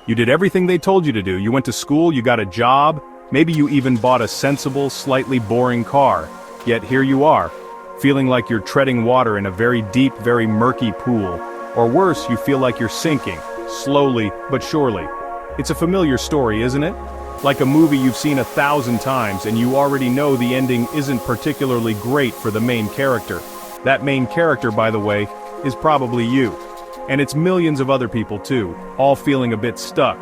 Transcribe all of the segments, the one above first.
You did everything they told you to do. You went to school, you got a job, maybe you even bought a sensible, slightly boring car. Yet here you are, feeling like you're treading water in a very deep, very murky pool. Or worse, you feel like you're sinking, slowly but surely. It's a familiar story, isn't it? Like a movie you've seen 1,000 times and you already know the ending isn't particularly great for the main character. That main character, by the way, is probably you. And it's millions of other people too, all feeling a bit stuck.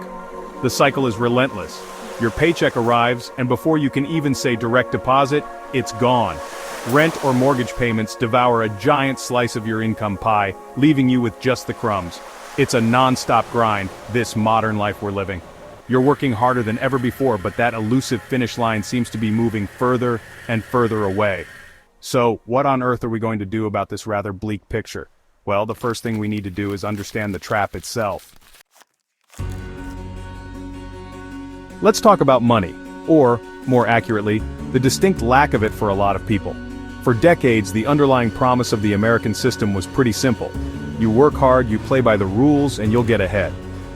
The cycle is relentless. Your paycheck arrives, and before you can even say direct deposit, it's gone. Rent or mortgage payments devour a giant slice of your income pie, leaving you with just the crumbs. It's a non-stop grind, this modern life we're living. You're working harder than ever before, but that elusive finish line seems to be moving further and further away. So, what on earth are we going to do about this rather bleak picture? Well, the first thing we need to do is understand the trap itself. Let's talk about money, or, more accurately, the distinct lack of it for a lot of people. For decades, the underlying promise of the American system was pretty simple. You work hard, you play by the rules, and you'll get ahead.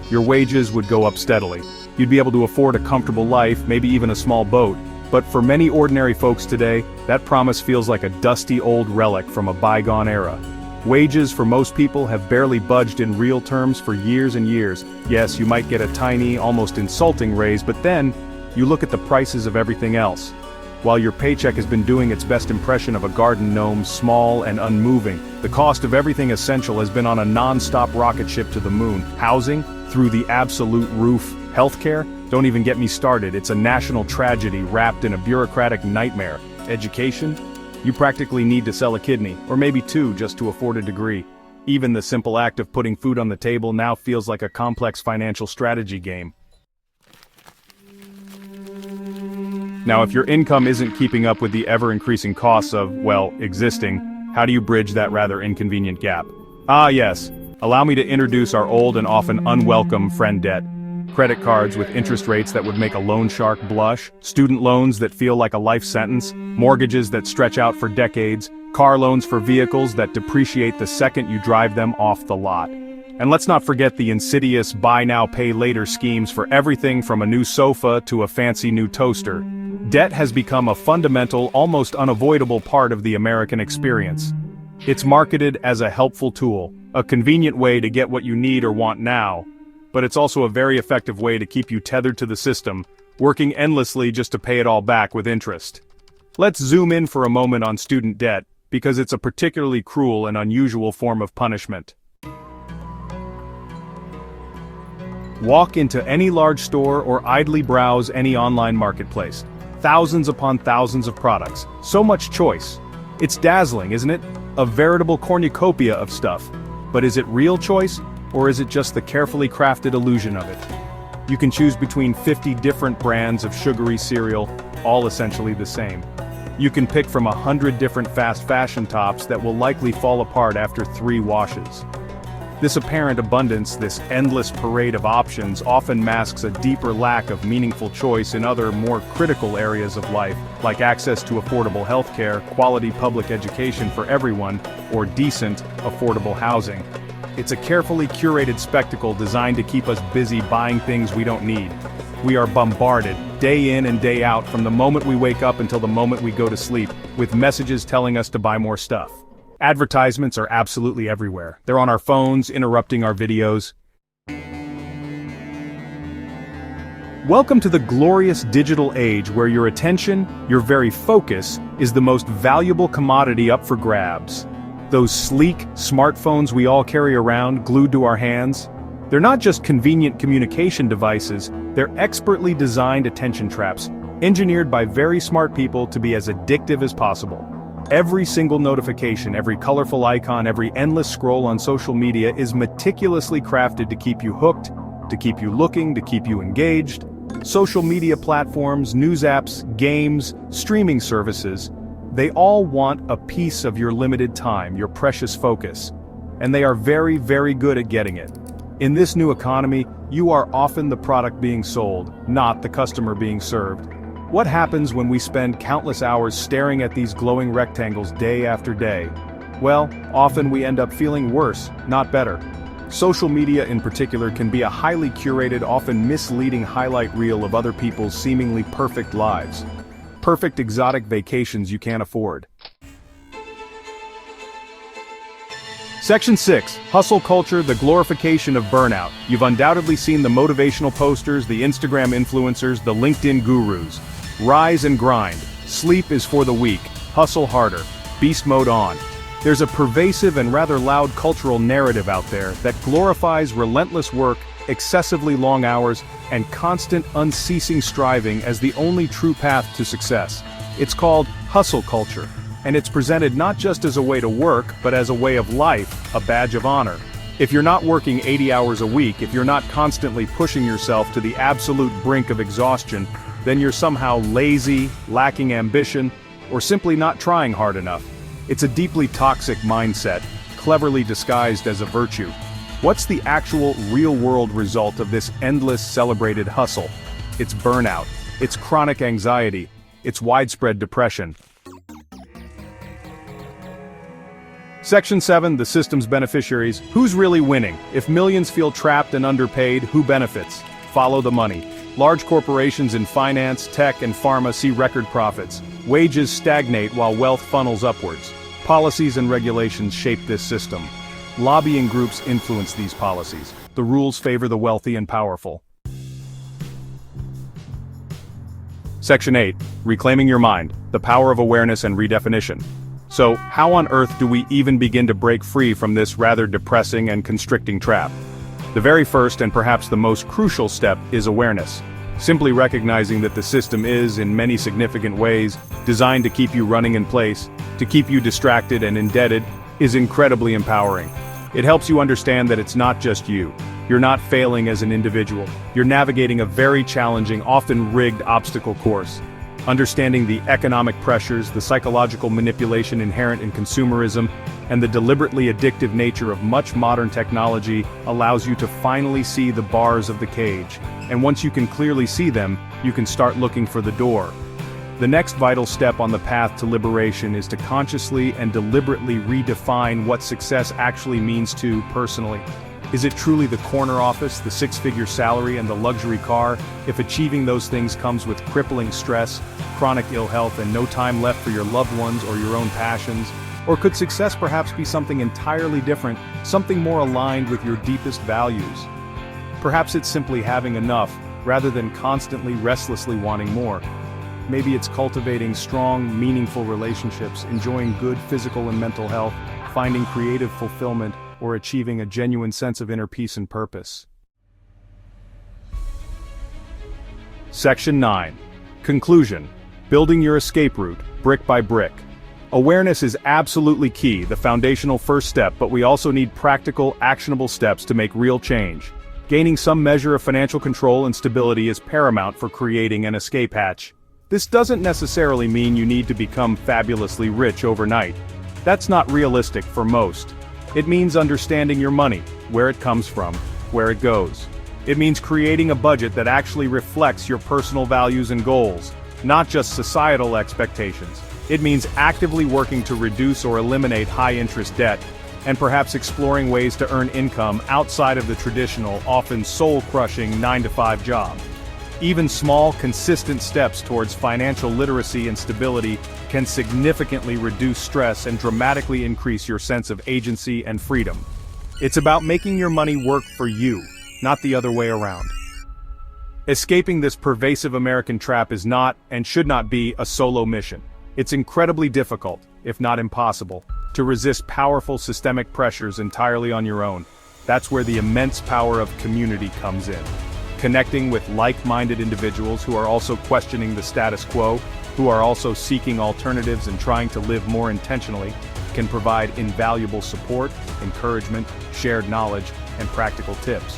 Your wages would go up steadily. You'd be able to afford a comfortable life, maybe even a small boat. But for many ordinary folks today, that promise feels like a dusty old relic from a bygone era. Wages for most people have barely budged in real terms for years and years. Yes, you might get a tiny, almost insulting raise, but then, you look at the prices of everything else. While your paycheck has been doing its best impression of a garden gnome, small and unmoving, the cost of everything essential has been on a non-stop rocket ship to the moon. Housing, through the absolute roof. Healthcare, don't even get me started, it's a national tragedy wrapped in a bureaucratic nightmare. Education? You practically need to sell a kidney, or maybe two, just to afford a degree. Even the simple act of putting food on the table now feels like a complex financial strategy game. Now, if your income isn't keeping up with the ever-increasing costs of, well, existing, how do you bridge that rather inconvenient gap? Ah yes, allow me to introduce our old and often unwelcome friend debt. Credit cards with interest rates that would make a loan shark blush, student loans that feel like a life sentence, mortgages that stretch out for decades, car loans for vehicles that depreciate the second you drive them off the lot. And let's not forget the insidious buy now pay later schemes for everything from a new sofa to a fancy new toaster. Debt has become a fundamental, almost unavoidable part of the American experience. It's marketed as a helpful tool, a convenient way to get what you need or want now, but it's also a very effective way to keep you tethered to the system, working endlessly just to pay it all back with interest. Let's zoom in for a moment on student debt, because it's a particularly cruel and unusual form of punishment. Walk into any large store or idly browse any online marketplace. Thousands upon thousands of products, so much choice. It's dazzling, isn't it? A veritable cornucopia of stuff. But is it real choice? Or is it just the carefully crafted illusion of it? You can choose between 50 different brands of sugary cereal, all essentially the same. You can pick from 100 different fast fashion tops that will likely fall apart after 3 washes. This apparent abundance, this endless parade of options, often masks a deeper lack of meaningful choice in other, more critical areas of life, like access to affordable healthcare, quality public education for everyone, or decent, affordable housing. It's a carefully curated spectacle designed to keep us busy buying things we don't need. We are bombarded, day in and day out, from the moment we wake up until the moment we go to sleep, with messages telling us to buy more stuff. Advertisements are absolutely everywhere. They're on our phones, interrupting our videos. Welcome to the glorious digital age where your attention, your very focus, is the most valuable commodity up for grabs. Those sleek smartphones we all carry around, glued to our hands, they're not just convenient communication devices, they're expertly designed attention traps, engineered by very smart people to be as addictive as possible. Every single notification, every colorful icon, every endless scroll on social media is meticulously crafted to keep you hooked, to keep you looking, to keep you engaged. Social media platforms, news apps, games, streaming services, they all want a piece of your limited time, your precious focus. And they are very, very good at getting it. In this new economy, you are often the product being sold, not the customer being served. What happens when we spend countless hours staring at these glowing rectangles day after day? Well, often we end up feeling worse, not better. Social media in particular can be a highly curated, often misleading highlight reel of other people's seemingly perfect lives. Perfect exotic vacations you can't afford. Section 6. Hustle Culture, the Glorification of Burnout. You've undoubtedly seen the motivational posters, the Instagram influencers, the LinkedIn gurus. Rise and grind. Sleep is for the weak. Hustle harder. Beast mode on. There's a pervasive and rather loud cultural narrative out there that glorifies relentless work, excessively long hours, and constant, unceasing striving as the only true path to success. It's called hustle culture, and it's presented not just as a way to work, but as a way of life, a badge of honor. If you're not working 80 hours a week, if you're not constantly pushing yourself to the absolute brink of exhaustion, then you're somehow lazy, lacking ambition, or simply not trying hard enough. It's a deeply toxic mindset, cleverly disguised as a virtue. What's the actual, real-world result of this endless, celebrated hustle? It's burnout. It's chronic anxiety. It's widespread depression. Section 7. The system's beneficiaries. Who's really winning? If millions feel trapped and underpaid, who benefits? Follow the money. Large corporations in finance, tech, and pharma see record profits. Wages stagnate while wealth funnels upwards. Policies and regulations shape this system. Lobbying groups influence these policies. The rules favor the wealthy and powerful. Section 8. Reclaiming your mind, the power of awareness and redefinition. So, how on earth do we even begin to break free from this rather depressing and constricting trap? The very first and perhaps the most crucial step is awareness. Simply recognizing that the system is, in many significant ways, designed to keep you running in place, to keep you distracted and indebted, is incredibly empowering. It helps you understand that it's not just you. You're not failing as an individual. You're navigating a very challenging, often rigged obstacle course. Understanding the economic pressures, the psychological manipulation inherent in consumerism, and the deliberately addictive nature of much modern technology allows you to finally see the bars of the cage. And once you can clearly see them, you can start looking for the door. The next vital step on the path to liberation is to consciously and deliberately redefine what success actually means to you personally. Is it truly the corner office, the six-figure salary, and the luxury car, if achieving those things comes with crippling stress, chronic ill health, and no time left for your loved ones or your own passions? Or could success perhaps be something entirely different, something more aligned with your deepest values? Perhaps it's simply having enough, rather than constantly restlessly wanting more. Maybe it's cultivating strong, meaningful relationships, enjoying good physical and mental health, finding creative fulfillment, or achieving a genuine sense of inner peace and purpose. Section 9. Conclusion. Building your escape route, brick by brick. Awareness is absolutely key, the foundational first step, but we also need practical, actionable steps to make real change. Gaining some measure of financial control and stability is paramount for creating an escape hatch. This doesn't necessarily mean you need to become fabulously rich overnight. That's not realistic for most. It means understanding your money, where it comes from, where it goes. It means creating a budget that actually reflects your personal values and goals, not just societal expectations. It means actively working to reduce or eliminate high-interest debt, and perhaps exploring ways to earn income outside of the traditional, often soul-crushing 9-to-5 job. Even small, consistent steps towards financial literacy and stability can significantly reduce stress and dramatically increase your sense of agency and freedom. It's about making your money work for you, not the other way around. Escaping this pervasive American trap is not, and should not be, a solo mission. It's incredibly difficult, if not impossible, to resist powerful systemic pressures entirely on your own. That's where the immense power of community comes in. Connecting with like-minded individuals who are also questioning the status quo, who are also seeking alternatives and trying to live more intentionally, can provide invaluable support, encouragement, shared knowledge, and practical tips.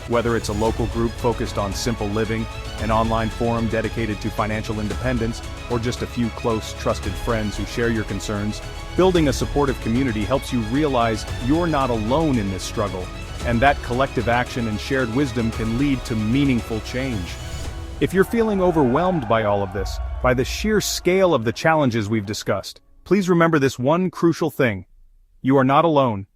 Whether it's a local group focused on simple living, an online forum dedicated to financial independence, or just a few close, trusted friends who share your concerns, building a supportive community helps you realize you're not alone in this struggle, and that collective action and shared wisdom can lead to meaningful change. If you're feeling overwhelmed by all of this, by the sheer scale of the challenges we've discussed, please remember this one crucial thing. You are not alone.